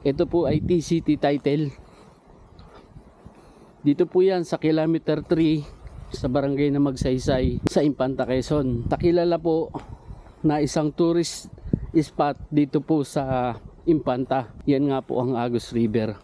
Ito po ay TCT title. Dito po yan sa kilometer 3 sa barangay na Magsaysay sa Infanta, Quezon. Takilala po na isang tourist spot dito po sa Infanta. Yan nga po ang Agus River.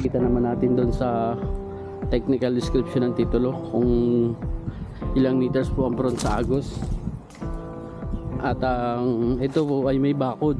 Kita naman natin doon sa technical description ng titulo kung ilang meters po ang front sa Agus. At ito po ay may bakod.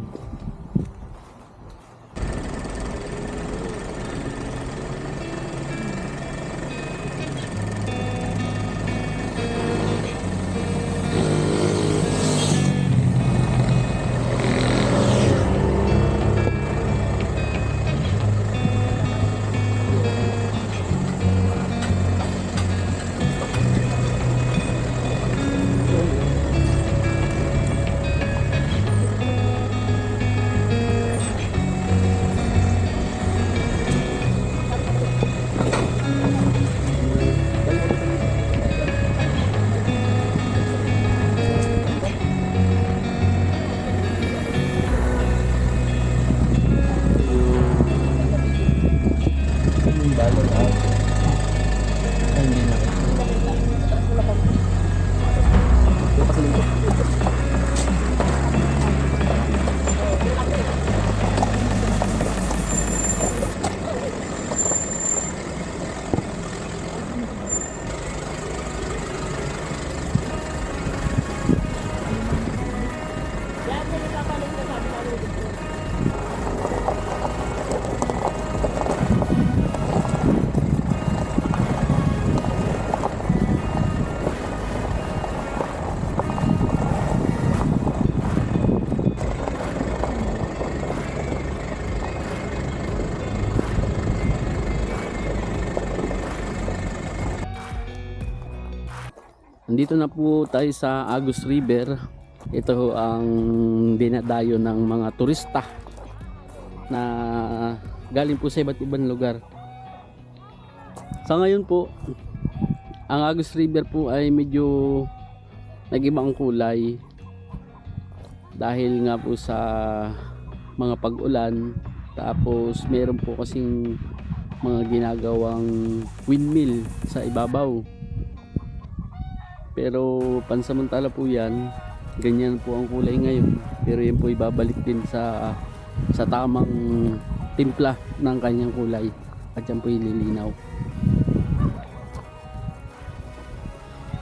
Nandito na po tayo sa Agus River. Ito ang dinadayo ng mga turista na galing po sa iba't ibang lugar. Sa ngayon po, ang Agus River po ay medyo nag-ibang kulay dahil nga po sa mga pag-ulan. Tapos meron po kasing mga ginagawang windmill sa ibabaw. Pero pansamantala po yan, ganyan po ang kulay ngayon. Pero yan po ibabalik din sa tamang timpla ng kanyang kulay. At yan po ililinaw.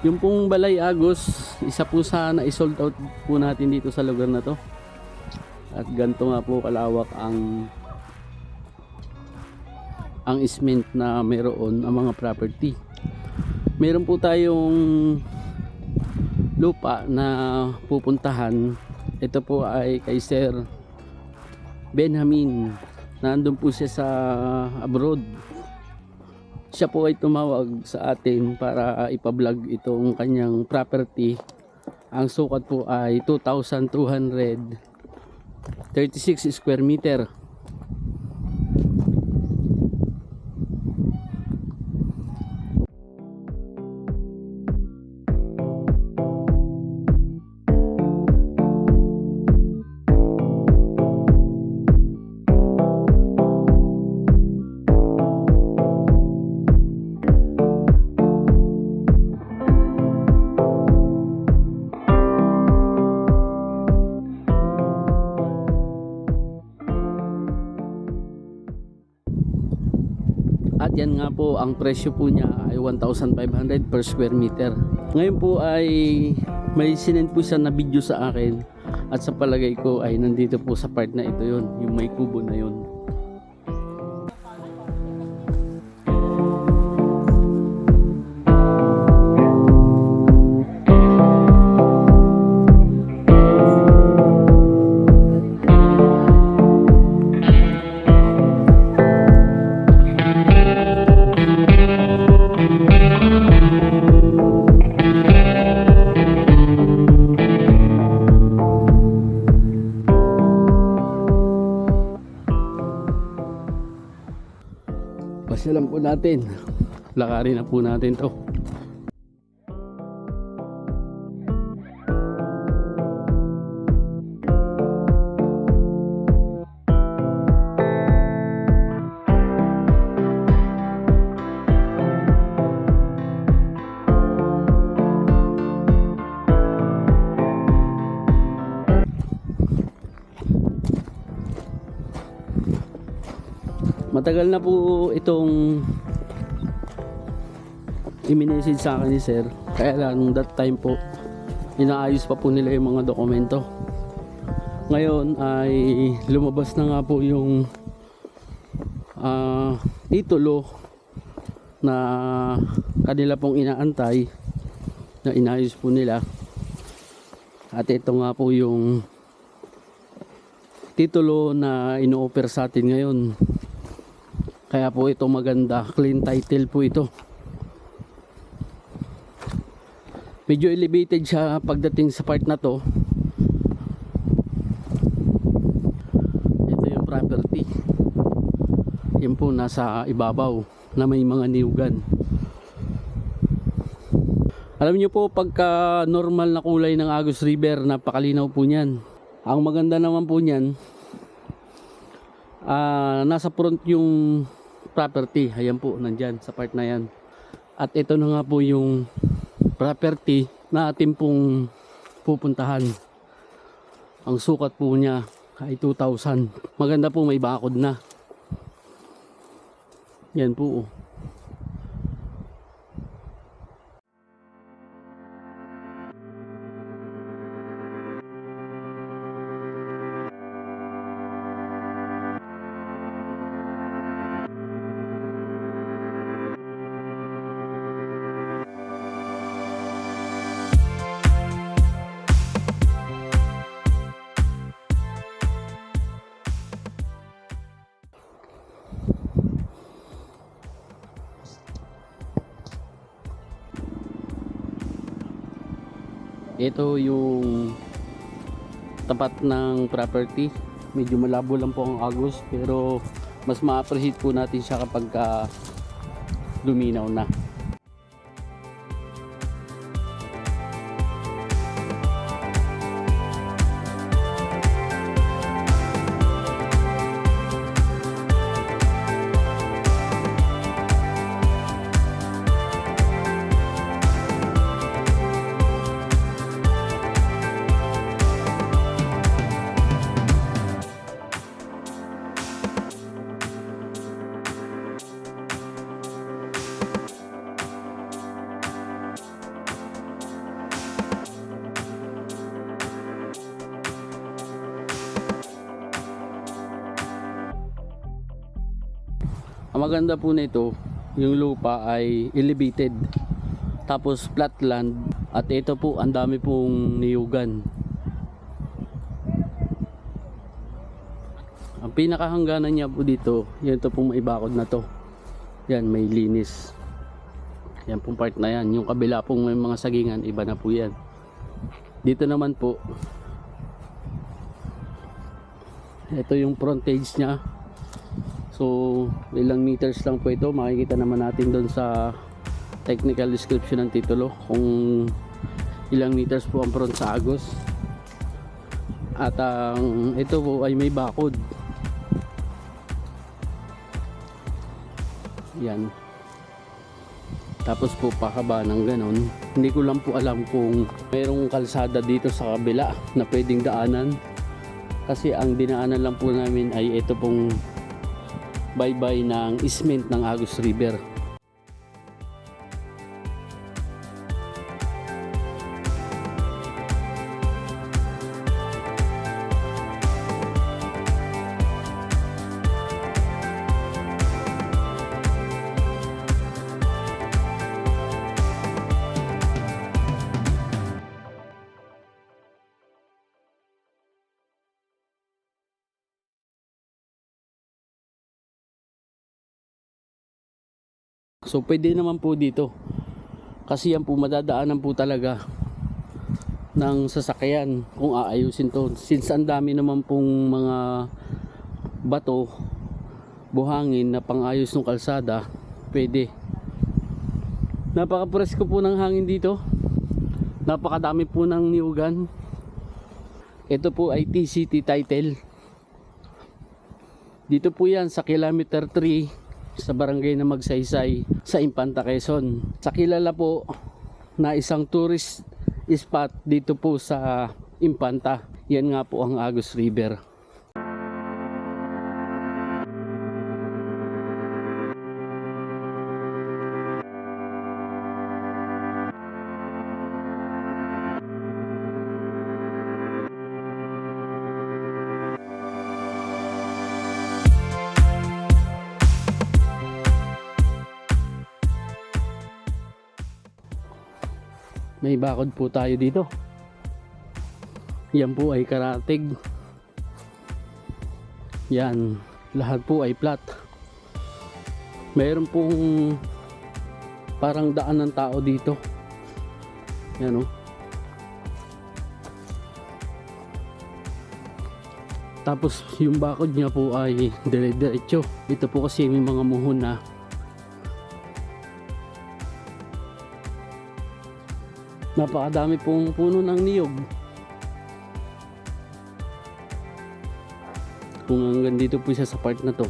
Yung pong Balay Agus, isa po sa na-sold out po natin dito sa lugar na to. At ganito nga po kalawak ang isment na meron ang mga property. Meron po tayong lupa na pupuntahan. Ito po ay kay Sir Benjamin. Nandun po siya sa abroad. Siya po ay tumawag sa atin para ipa-vlog itong kanyang property. Ang sukat po ay 2,236 square meter. At yan nga po, ang presyo po niya ay 1,500 per square meter. Ngayon po ay may sinend po siya na video sa akin. At sa palagay ko ay nandito po sa part na ito yon, yung may kubo na yon. natin. Lakarin na po natin to. Matagal na po itong i-message sa akin ni sir, kaya lang that time po inaayos pa po nila yung mga dokumento. Ngayon ay lumabas na nga po yung titulo na kanila pong inaantay na inayos po nila, at ito nga po yung titulo na ino-offer sa atin ngayon. Kaya po ito maganda, clean title po ito. Medyo elevated siya pagdating sa part na to. Ito yung property. Yan po nasa ibabaw na may mga niyugan. Alam nyo po, pagka normal na kulay ng Agus River, napakalinaw po niyan. Ang maganda naman po niyan, nasa front yung property. Ayan po, nandyan sa part na yan. At ito na nga po yung property na atin pong pupuntahan. Ang sukat po niya ay 2,000. Maganda po, may bakod na. Yan po. Ito yung tapat ng property. Medyo malabo lang po ang agos, pero mas ma-appreciate po natin siya kapag luminaw na. Ang maganda po nito, yung lupa ay elevated, tapos flat land, at ito po ang dami pong niyugan. Ang pinakahangganan niya po dito, yun to pong may bakod na to. Yan, may linis. Yan pong part na yan. Yung kabila pong may mga sagingan, iba na po yan. Dito naman po, ito yung frontage niya. So ilang meters lang po ito, makikita naman natin doon sa technical description ng titulo kung ilang meters po ang front sa Agos. At ito po ay may bakod. Yan. Tapos po pakaba ng ganon. Hindi ko lang po alam kung mayroong kalsada dito sa kabila na pwedeng daanan, kasi ang dinaanan lang po namin ay ito pong baybay ng isment ng Agus River. So pwede naman po dito, kasi yan po madadaanan po talaga ng sasakyan kung aayusin to, since ang dami naman pong mga bato, buhangin na pang-ayos ng kalsada. pwede. Napaka-presko po ng hangin dito. Napakadami po ng niyugan. Ito po ay TCT title. Dito po yan sa kilometer 3 sa barangay na Magsaysay sa Impanta, Quezon. Sa kilala po na isang tourist spot dito po sa Impanta. Yan nga po ang Agus River. May bakod po tayo dito. Yan po ay karatig. Yan, lahat po ay flat. Mayroon pong parang daan ng tao dito. Yan o. Tapos yung bakod niya po ay dire-diretso. Ito po kasi may mga muhon na. Napakadami pong puno ng niyog. Kung hanggang dito po siya sa part na to,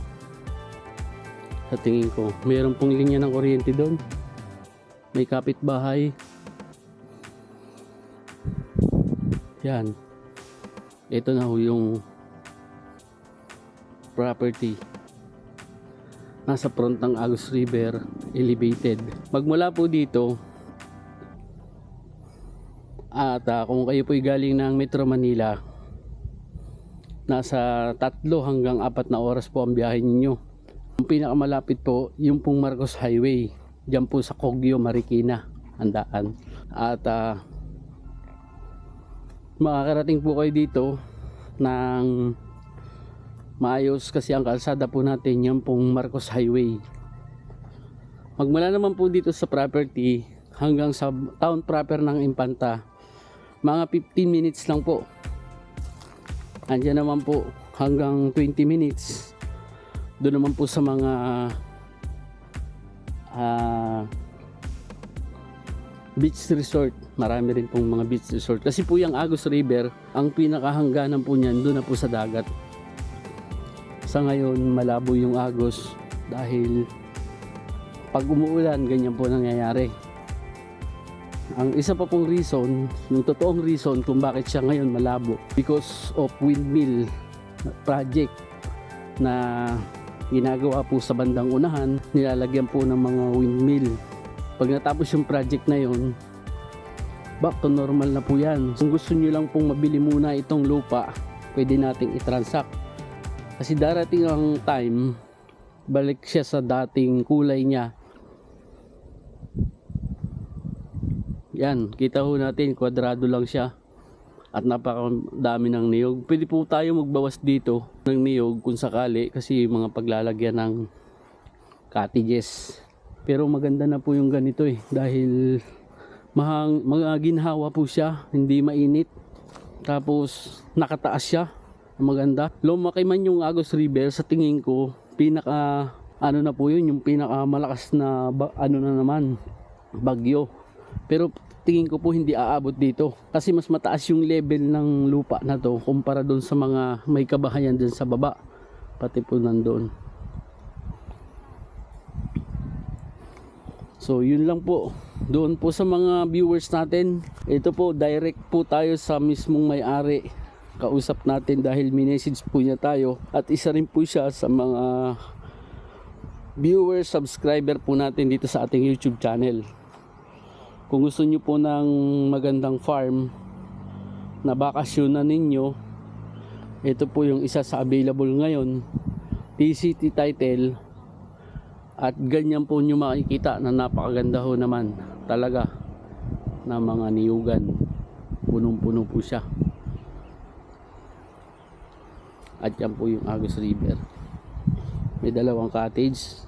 sa tingin ko mayroon pong linya ng kuryente doon. May kapitbahay. Yan. Ito na ho yung property. Nasa front ng Agus River, elevated. Magmula po dito, at kung kayo po'y galing ng Metro Manila, nasa 3 hanggang 4 na oras po ang biyahe ninyo. Ang pinakamalapit po, yung pong Marcos Highway. Diyan po sa Cogio, Marikina, ang daan. At makakarating po kayo dito ng maayos kasi ang kalsada po natin yung pong Marcos Highway. Magmula naman po dito sa property hanggang sa town proper ng Impanta, mga 15 minutes lang po. Andiyan naman po hanggang 20 minutes. Doon naman po sa mga beach resort. Marami rin pong mga beach resort. Kasi po yung Agus River, ang pinakahangganan po niyan doon na po sa dagat. Sa ngayon malabo yung Agus dahil pag umuulan ganyan po nangyayari. Ang isa pa pong reason, yung totoong reason kung bakit siya ngayon malabo, because of windmill project na ginagawa po sa bandang unahan. Nilalagyan po ng mga windmill. Pag natapos yung project na yon, back to normal na po yan. Kung gusto nyo lang pong mabili muna itong lupa, pwede nating i-transact. Kasi darating ang time, balik siya sa dating kulay niya. Yan, kita ho natin, kwadrado lang siya. At napakadami ng niyog. Pwede po tayo magbawas dito ng niyog kung sakali, kasi mga paglalagyan ng cottages. Pero maganda na po yung ganito dahil mga ginhawa po siya, hindi mainit. Tapos nakataas siya, maganda. Lumaki man yung Agus River, sa tingin ko pinaka ano na po yun, yung pinaka malakas na ano na naman, bagyo. Pero tingin ko po hindi aabot dito kasi mas mataas yung level ng lupa na to kumpara doon sa mga may kabahayan dyan sa baba, pati po nandoon. So yun lang po doon po sa mga viewers natin. Ito po, direct po tayo sa mismong may-ari, kausap natin dahil minessage po niya tayo. At isa rin po siya sa mga viewers, subscriber po natin dito sa ating YouTube channel. Kung gusto nyo po ng magandang farm na bakasyonan ninyo, ito po yung isa sa available ngayon, TCT title. At ganyan po nyo makikita na napakaganda ho naman talaga na mga niyugan. Punong-puno po siya. At yan po yung Agus River. May 2 cottage,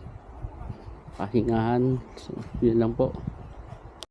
pahingahan. So, yun lang po.